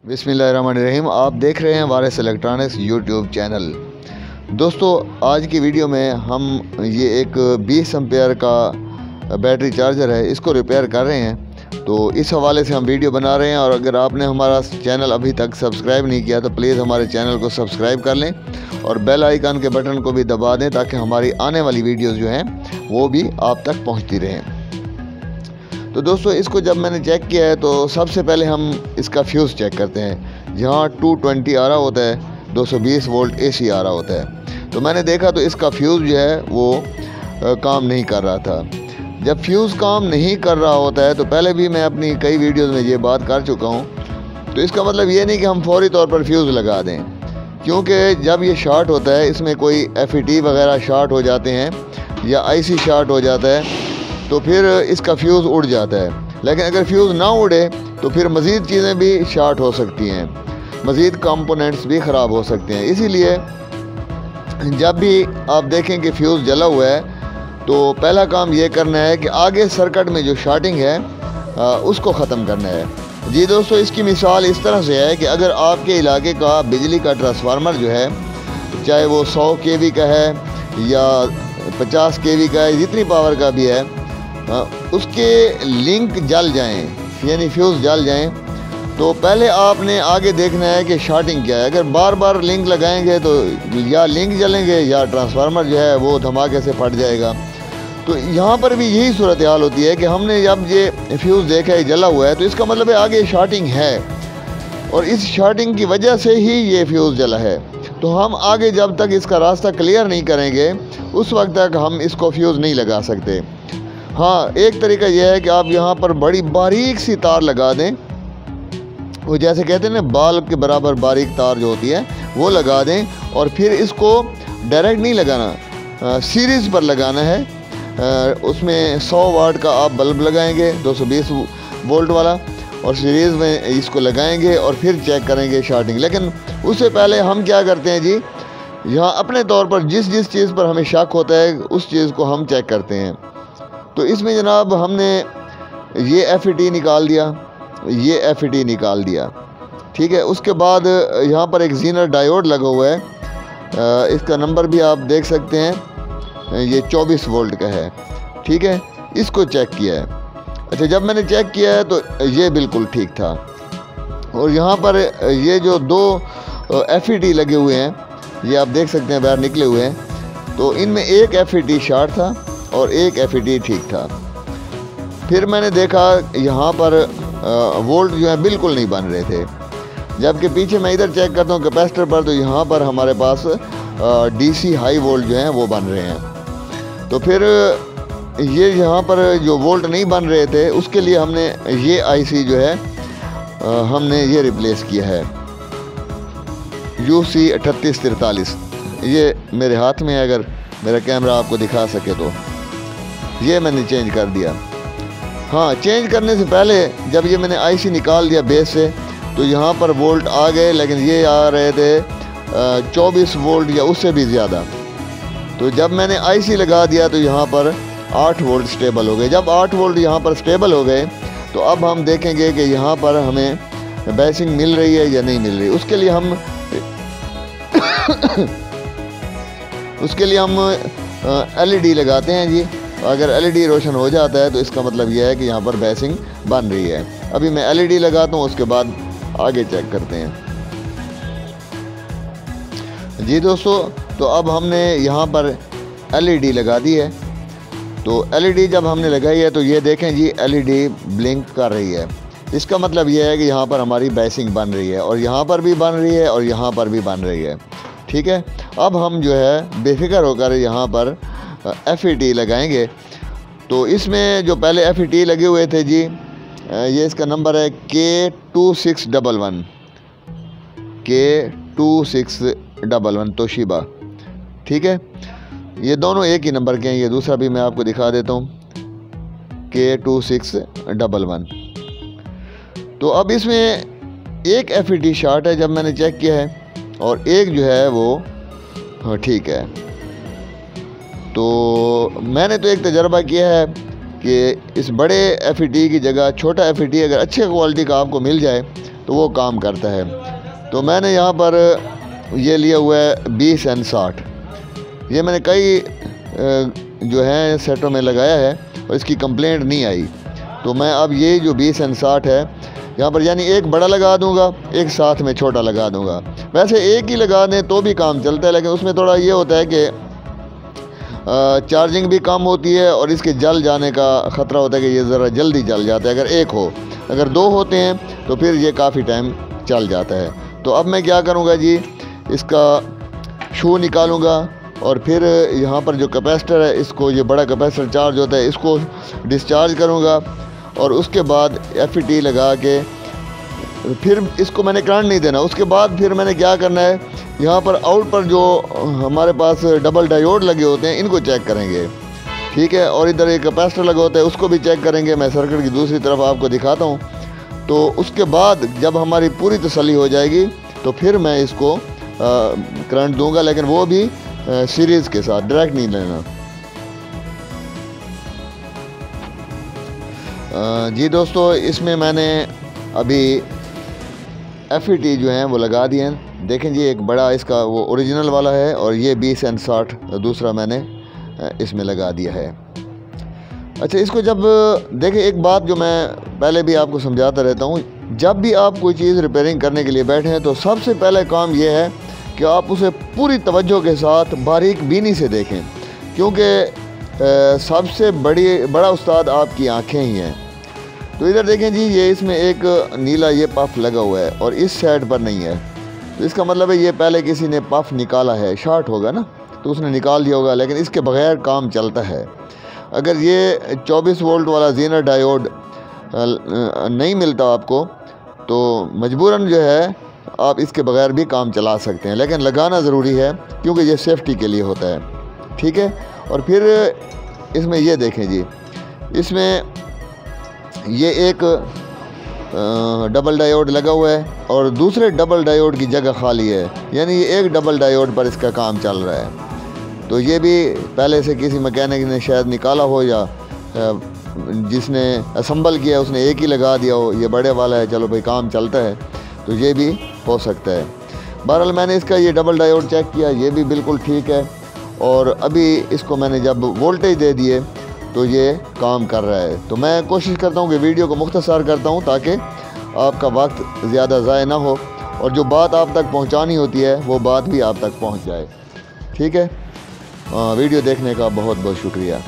बिस्मिल्लाहिर्रहमानिर्रहीम। आप देख रहे हैं वारिस इलेक्ट्रॉनिक्स यूट्यूब चैनल। दोस्तों, आज की वीडियो में हम ये एक 20 एम्पेयर का बैटरी चार्जर है, इसको रिपेयर कर रहे हैं। तो इस हवाले से हम वीडियो बना रहे हैं। और अगर आपने हमारा चैनल अभी तक सब्सक्राइब नहीं किया तो प्लीज़ हमारे चैनल को सब्सक्राइब कर लें और बेल आइकन के बटन को भी दबा दें ताकि हमारी आने वाली वीडियोज़ जो हैं वो भी आप तक पहुँचती रहें। तो दोस्तों, इसको जब मैंने चेक किया है तो सबसे पहले हम इसका फ्यूज़ चेक करते हैं। जहाँ 220 आ रहा होता है, 220 वोल्ट AC आ रहा होता है। तो मैंने देखा तो इसका फ्यूज़ जो है वो काम नहीं कर रहा था। जब फ्यूज़ काम नहीं कर रहा होता है तो पहले भी मैं अपनी कई वीडियोज़ में ये बात कर चुका हूँ। तो इसका मतलब ये नहीं कि हम फौरी तौर पर फ्यूज़ लगा दें, क्योंकि जब ये शॉर्ट होता है इसमें कोई FET वगैरह शॉर्ट हो जाते हैं या IC शॉर्ट हो जाता है तो फिर इसका फ्यूज़ उड़ जाता है। लेकिन अगर फ्यूज़ ना उड़े तो फिर मज़ीद चीज़ें भी शॉर्ट हो सकती हैं, मज़ीद कंपोनेंट्स भी ख़राब हो सकते हैं। इसीलिए जब भी आप देखें कि फ्यूज़ जला हुआ है तो पहला काम ये करना है कि आगे सर्किट में जो शॉर्टिंग है उसको ख़त्म करना है। जी दोस्तों, इसकी मिसाल इस तरह से है कि अगर आपके इलाके का बिजली का ट्रांसफार्मर जो है, चाहे वो 100 kV का है या 50 kV का है, जितनी पावर का भी है, उसके लिंक जल जाएं, यानी फ्यूज़ जल जाएं, तो पहले आपने आगे देखना है कि शॉर्टिंग क्या है। अगर बार बार लिंक लगाएंगे तो या लिंक जलेंगे या ट्रांसफार्मर जो है वो धमाके से फट जाएगा। तो यहाँ पर भी यही सूरत हाल होती है कि हमने जब ये फ्यूज़ देखा है जला हुआ है तो इसका मतलब है आगे शॉर्टिंग है और इस शॉर्टिंग की वजह से ही ये फ्यूज़ जला है। तो हम आगे जब तक इसका रास्ता क्लियर नहीं करेंगे उस वक्त तक हम इसको फ्यूज़ नहीं लगा सकते। हाँ, एक तरीका यह है कि आप यहाँ पर बड़ी बारीक सी तार लगा दें, वो जैसे कहते हैं ना बाल के बराबर बारीक तार जो होती है वो लगा दें। और फिर इसको डायरेक्ट नहीं लगाना, सीरीज़ पर लगाना है। उसमें 100 वाट का आप बल्ब लगाएंगे, 220 वोल्ट वाला, और सीरीज़ में इसको लगाएंगे और फिर चेक करेंगे शॉर्टिंग। लेकिन उससे पहले हम क्या करते हैं जी, यहाँ अपने तौर पर जिस चीज़ पर हमें शक होता है उस चीज़ को हम चेक करते हैं। तो इसमें जनाब हमने ये FET निकाल दिया, ये FET निकाल दिया, ठीक है। उसके बाद यहाँ पर एक ज़ीनर डायोड लगा हुआ है, इसका नंबर भी आप देख सकते हैं, ये 24 वोल्ट का है, ठीक है। इसको चेक किया है। अच्छा, जब मैंने चेक किया है तो ये बिल्कुल ठीक था। और यहाँ पर ये जो 2 FET लगे हुए हैं, ये आप देख सकते हैं बाहर निकले हुए हैं, तो इनमें एक FET शॉर्ट था और एक FET ठीक था। फिर मैंने देखा यहाँ पर वोल्ट जो है बिल्कुल नहीं बन रहे थे, जबकि पीछे मैं इधर चेक करता हूँ कैपेसिटर पर, तो यहाँ पर हमारे पास DC हाई वोल्ट जो हैं वो बन रहे हैं। तो फिर ये यहाँ पर जो वोल्ट नहीं बन रहे थे उसके लिए हमने ये IC जो है हमने ये रिप्लेस किया है, UC 3843। ये मेरे हाथ में है, अगर मेरा कैमरा आपको दिखा सके तो ये मैंने चेंज कर दिया। हाँ, चेंज करने से पहले जब ये मैंने IC निकाल दिया बेस से तो यहाँ पर वोल्ट आ गए, लेकिन ये आ रहे थे 24 वोल्ट या उससे भी ज़्यादा। तो जब मैंने IC लगा दिया तो यहाँ पर 8 वोल्ट स्टेबल हो गए। जब 8 वोल्ट यहाँ पर स्टेबल हो गए तो अब हम देखेंगे कि यहाँ पर हमें बेसिंग मिल रही है या नहीं मिल रही। उसके लिए हम LED लगाते हैं जी। अगर LED रोशन हो जाता है तो इसका मतलब यह है कि यहाँ पर बेसिंग बन रही है। अभी मैं LED लगाता हूँ, उसके बाद आगे चेक करते हैं। जी दोस्तों, तो अब हमने यहाँ पर LED लगा दी है। तो LED जब हमने लगाई है तो ये देखें जी, LED ब्लिंक कर रही है। इसका मतलब यह है कि यहाँ पर हमारी बेसिंग बन रही है और यहाँ पर भी बन रही है और यहाँ पर भी बन रही है, ठीक है। अब हम जो है बेफिक्र होकर यहाँ पर FET लगाएंगे। तो इसमें जो पहले FET लगे हुए थे जी, ये इसका नंबर है K2611, K2611 तोशिबा, ठीक है। ये दोनों एक ही नंबर के हैं। ये दूसरा भी मैं आपको दिखा देता हूँ, K2611। तो अब इसमें एक FET शॉर्ट है जब मैंने चेक किया है, और एक जो है वो ठीक है। तो मैंने तो एक तजर्बा किया है कि इस बड़े FET की जगह छोटा FET अगर अच्छे क्वालिटी का आपको मिल जाए तो वो काम करता है। तो मैंने यहाँ पर ये लिया हुआ है 20 N 60। ये मैंने कई जो है सेटों में लगाया है और इसकी कंप्लेंट नहीं आई। तो मैं अब ये जो 20 N 60 है यहाँ पर यानी एक बड़ा लगा दूंगा, एक साथ में छोटा लगा दूंगा। वैसे एक ही लगा दें तो भी काम चलता है, लेकिन उसमें थोड़ा ये होता है कि चार्जिंग भी कम होती है और इसके जल जाने का ख़तरा होता है कि ये ज़रा जल्दी जल जाता है अगर एक हो। अगर दो होते हैं तो फिर ये काफ़ी टाइम चल जाता है। तो अब मैं क्या करूँगा जी, इसका शू निकालूँगा और फिर यहाँ पर जो कैपेसिटर है इसको, ये बड़ा कैपेसिटर चार्ज होता है, इसको डिस्चार्ज करूँगा और उसके बाद FET लगा के फिर इसको मैंने करंट नहीं देना। उसके बाद फिर मैंने क्या करना है, यहाँ पर आउट पर जो हमारे पास डबल डायोड लगे होते हैं इनको चेक करेंगे, ठीक है। और इधर एक कैपेसिटर लगा होता है उसको भी चेक करेंगे। मैं सर्किट की दूसरी तरफ आपको दिखाता हूँ। तो उसके बाद जब हमारी पूरी तसल्ली हो जाएगी तो फिर मैं इसको करंट दूंगा, लेकिन वो भी सीरीज़ के साथ, डायरेक्ट नहीं लेना। जी दोस्तों, इसमें मैंने अभी FET जो हैं वो लगा दिए हैं। देखें जी, एक बड़ा इसका वो ओरिजिनल वाला है और ये 20 N 60 दूसरा मैंने इसमें लगा दिया है। अच्छा, इसको जब देखें, एक बात जो मैं पहले भी आपको समझाता रहता हूँ, जब भी आप कोई चीज़ रिपेयरिंग करने के लिए बैठे हैं तो सबसे पहले काम ये है कि आप उसे पूरी तवज्जो के साथ बारीक बीनी से देखें, क्योंकि सबसे बड़ा उस्ताद आपकी आँखें ही हैं। तो इधर देखें जी, ये इसमें एक नीला ये पफ लगा हुआ है और इस साइड पर नहीं है। तो इसका मतलब है ये पहले किसी ने पफ निकाला है, शॉर्ट होगा ना, तो उसने निकाल दिया होगा, लेकिन इसके बगैर काम चलता है। अगर ये 24 वोल्ट वाला ज़ीनर डायोड नहीं मिलता आपको तो मजबूरन जो है आप इसके बगैर भी काम चला सकते हैं, लेकिन लगाना ज़रूरी है क्योंकि ये सेफ्टी के लिए होता है, ठीक है। और फिर इसमें ये देखें जी, इसमें ये एक डबल डायोड लगा हुआ है और दूसरे डबल डायोड की जगह खाली है, यानी ये एक डबल डायोड पर इसका काम चल रहा है। तो ये भी पहले से किसी मैकेनिक ने शायद निकाला हो या जिसने असम्बल किया उसने एक ही लगा दिया हो, ये बड़े वाला है, चलो भाई काम चलता है, तो ये भी हो सकता है। बहरहाल मैंने इसका ये डबल डायोड चेक किया, ये भी बिल्कुल ठीक है। और अभी इसको मैंने जब वोल्टेज दे दिए तो ये काम कर रहा है। तो मैं कोशिश करता हूँ कि वीडियो को मुख्तसर करता हूँ ताकि आपका वक्त ज़्यादा ज़ाय ना हो और जो बात आप तक पहुँचानी होती है वो बात भी आप तक पहुँच जाए, ठीक है। वीडियो देखने का बहुत बहुत शुक्रिया।